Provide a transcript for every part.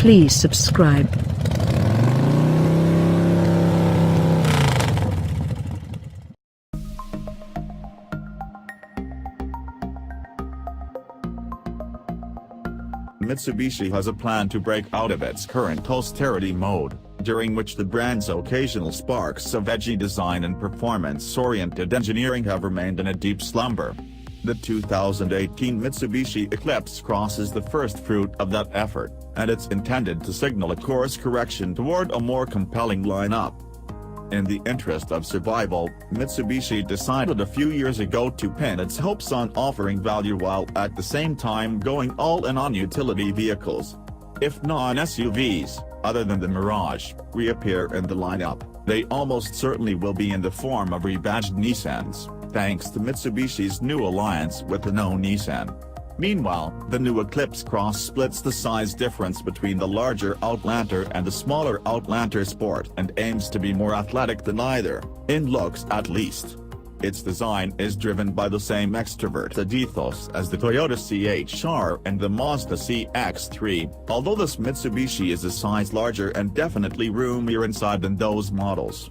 Please subscribe. Mitsubishi has a plan to break out of its current austerity mode, during which the brand's occasional sparks of edgy design and performance-oriented engineering have remained in a deep slumber. The 2018 Mitsubishi Eclipse Cross is the first fruit of that effort, and it's intended to signal a course correction toward a more compelling lineup. In the interest of survival, Mitsubishi decided a few years ago to pin its hopes on offering value while at the same time going all in on utility vehicles. If non-SUVs, other than the Mirage, reappear in the lineup, they almost certainly will be in the form of rebadged Nissans, thanks to Mitsubishi's new alliance with the No Nissan. Meanwhile, the new Eclipse Cross splits the size difference between the larger Outlander and the smaller Outlander Sport and aims to be more athletic than either, in looks at least. Its design is driven by the same extroverted ethos as the Toyota CHR and the Mazda CX-3, although this Mitsubishi is a size larger and definitely roomier inside than those models.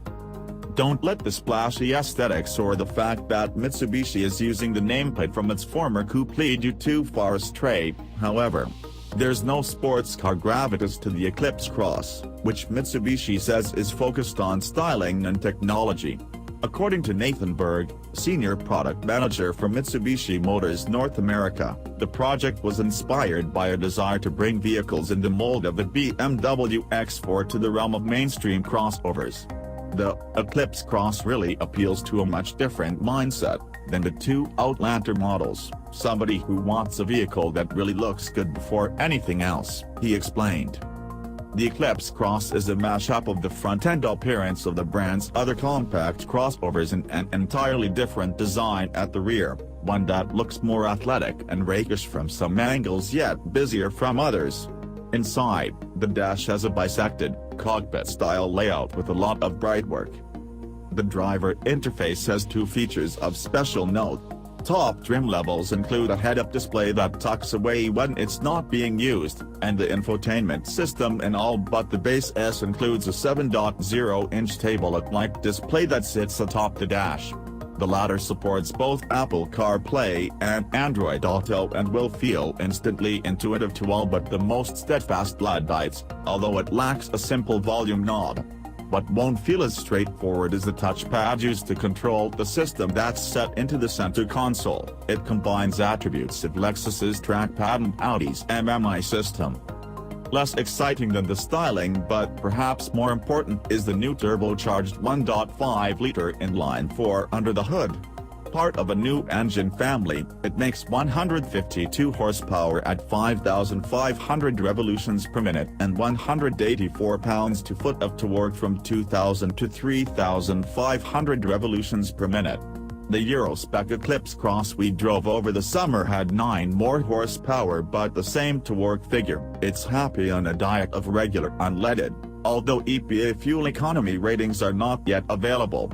Don't let the splashy aesthetics or the fact that Mitsubishi is using the nameplate from its former coupe lead you too far astray, however. There's no sports car gravitas to the Eclipse Cross, which Mitsubishi says is focused on styling and technology. According to Nathan Berg, senior product manager for Mitsubishi Motors North America, the project was inspired by a desire to bring vehicles in the mold of the BMW X4 to the realm of mainstream crossovers. The Eclipse Cross really appeals to a much different mindset than the two Outlander models, somebody who wants a vehicle that really looks good before anything else, he explained. The Eclipse Cross is a mashup of the front-end appearance of the brand's other compact crossovers and an entirely different design at the rear, one that looks more athletic and rakish from some angles yet busier from others. Inside, the dash has a bisected, cockpit-style layout with a lot of brightwork. The driver interface has two features of special note. Top trim levels include a head-up display that tucks away when it's not being used, and the infotainment system in all but the base S includes a 7.0-inch tablet-like display that sits atop the dash. The latter supports both Apple CarPlay and Android Auto and will feel instantly intuitive to all but the most steadfast Luddites, although it lacks a simple volume knob. What won't feel as straightforward is the touchpad used to control the system that's set into the center console. It combines attributes of Lexus's trackpad and Audi's MMI system. Less exciting than the styling but perhaps more important is the new turbocharged 1.5-liter inline-4 under the hood. Part of a new engine family, it makes 152 horsepower at 5,500 revolutions per minute and 184 pounds-to-foot of torque from 2,000 to 3,500 revolutions per minute. The Euro-spec Eclipse Cross we drove over the summer had 9 more horsepower but the same torque figure. It's happy on a diet of regular unleaded, although EPA fuel economy ratings are not yet available.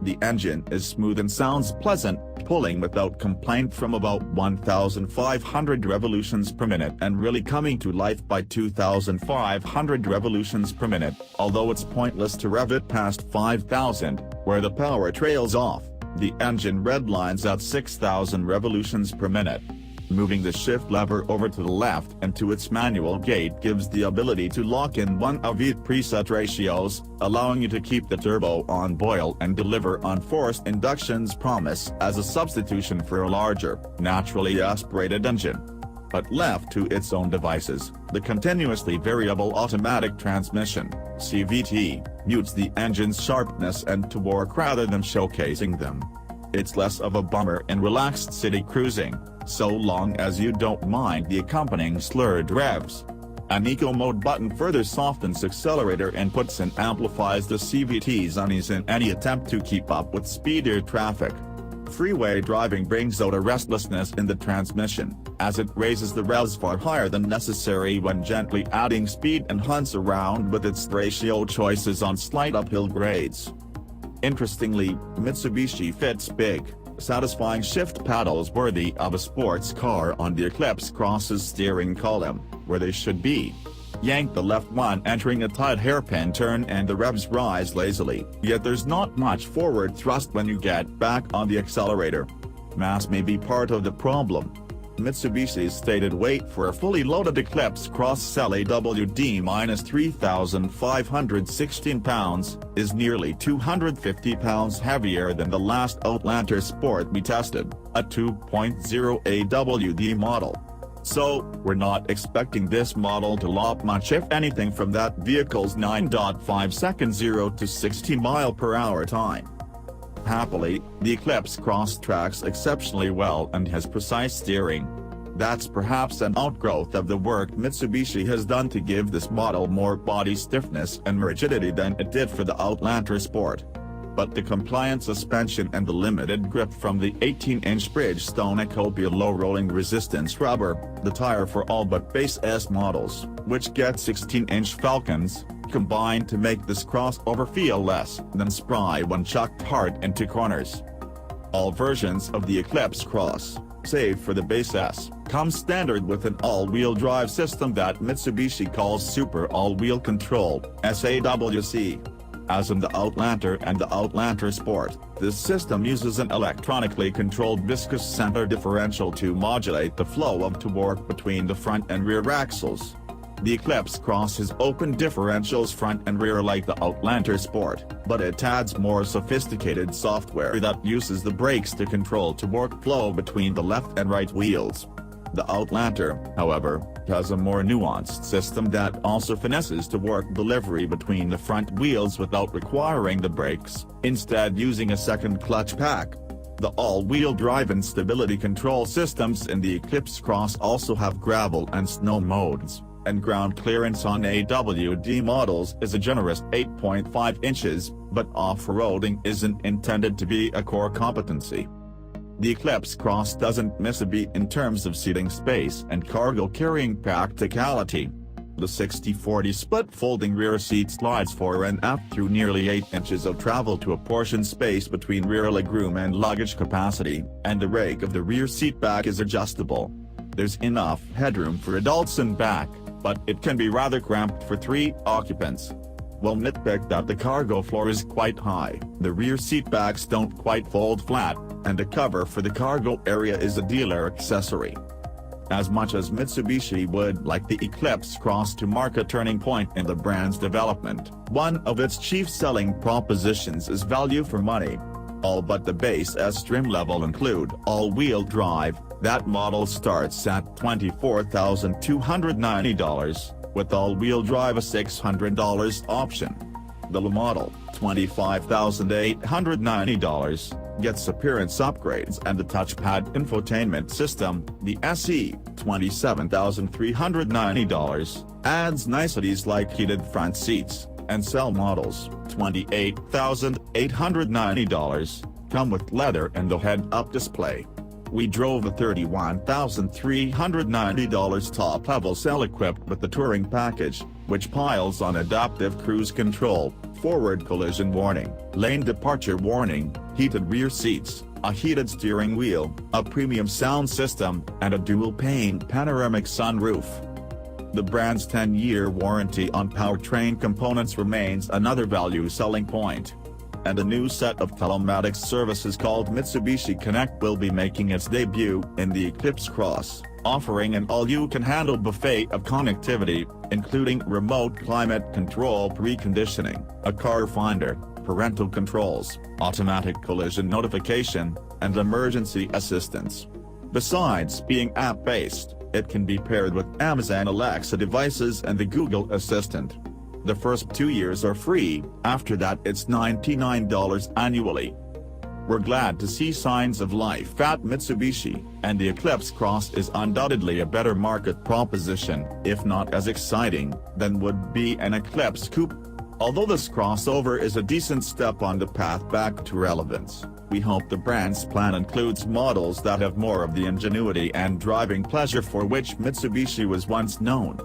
The engine is smooth and sounds pleasant, pulling without complaint from about 1,500 revolutions per minute and really coming to life by 2,500 revolutions per minute, although it's pointless to rev it past 5,000, where the power trails off. The engine redlines at 6,000 revolutions per minute. Moving the shift lever over to the left and to its manual gate gives the ability to lock in one of each preset ratios, allowing you to keep the turbo on boil and deliver on forced induction's promise as a substitution for a larger, naturally aspirated engine. But left to its own devices, the continuously variable automatic transmission, CVT, mutes the engine's sharpness and torque rather than showcasing them. It's less of a bummer in relaxed city cruising, so long as you don't mind the accompanying slurred revs. An Eco Mode button further softens accelerator inputs and amplifies the CVT's unease in any attempt to keep up with speedier traffic. Freeway driving brings out a restlessness in the transmission, as it raises the revs far higher than necessary when gently adding speed and hunts around with its ratio choices on slight uphill grades. Interestingly, Mitsubishi fits big, satisfying shift paddles worthy of a sports car on the Eclipse Cross's steering column, where they should be. Yank the left one entering a tight hairpin turn and the revs rise lazily, yet there's not much forward thrust when you get back on the accelerator. Mass may be part of the problem. Mitsubishi's stated weight for a fully loaded Eclipse Cross LAWD-3,516 pounds, is nearly 250 pounds heavier than the last Outlander Sport we tested, a 2.0 AWD model. So, we're not expecting this model to lop much if anything from that vehicle's 9.5-second 0 to 60 mph time. Happily, the Eclipse Cross tracks exceptionally well and has precise steering. That's perhaps an outgrowth of the work Mitsubishi has done to give this model more body stiffness and rigidity than it did for the Outlander Sport. But the compliant suspension and the limited grip from the 18-inch Bridgestone coupe low rolling resistance rubber, the tire for all but base S models, which get 16-inch Falcons, combine to make this crossover feel less than spry when chucked hard into corners. All versions of the Eclipse Cross, save for the base S, come standard with an all-wheel drive system that Mitsubishi calls Super All-Wheel Control, s-awc. As in the Outlander and the Outlander Sport, this system uses an electronically controlled viscous center differential to modulate the flow of torque between the front and rear axles. The Eclipse Cross has open differentials front and rear like the Outlander Sport, but it adds more sophisticated software that uses the brakes to control torque flow between the left and right wheels. The Outlander, however, has a more nuanced system that also finesses torque delivery between the front wheels without requiring the brakes, instead using a second clutch pack. The all-wheel drive and stability control systems in the Eclipse Cross also have gravel and snow modes, and ground clearance on AWD models is a generous 8.5 inches, but off-roading isn't intended to be a core competency. The Eclipse Cross doesn't miss a beat in terms of seating space and cargo carrying practicality. The 60-40 split folding rear seat slides fore and aft through nearly 8 inches of travel to apportion space between rear legroom and luggage capacity, and the rake of the rear seat back is adjustable. There's enough headroom for adults and back, but it can be rather cramped for 3 occupants. We'll nitpick that the cargo floor is quite high, the rear seat backs don't quite fold flat, and the cover for the cargo area is a dealer accessory. As much as Mitsubishi would like the Eclipse Cross to mark a turning point in the brand's development, one of its chief selling propositions is value for money. All but the base S trim level include all-wheel drive. That model starts at $24,290, with all-wheel drive a $600 option. The LA model, $25,890, gets appearance upgrades and the touchpad infotainment system. The SE, $27,390, adds niceties like heated front seats, and cell models, $28,890, come with leather and the head-up display. We drove a $31,390 top-level cell equipped with the touring package, which piles on adaptive cruise control, forward collision warning, lane departure warning, heated rear seats, a heated steering wheel, a premium sound system, and a dual-pane panoramic sunroof. The brand's 10-year warranty on powertrain components remains another value selling point. And a new set of telematics services called Mitsubishi Connect will be making its debut in the Eclipse Cross, offering an all-you-can-handle buffet of connectivity, including remote climate control preconditioning, a car finder, parental controls, automatic collision notification, and emergency assistance. Besides being app-based, it can be paired with Amazon Alexa devices and the Google Assistant. The first 2 years are free, after that it's $99 annually. We're glad to see signs of life at Mitsubishi, and the Eclipse Cross is undoubtedly a better market proposition, if not as exciting, than would be an Eclipse coupe. Although this crossover is a decent step on the path back to relevance, we hope the brand's plan includes models that have more of the ingenuity and driving pleasure for which Mitsubishi was once known.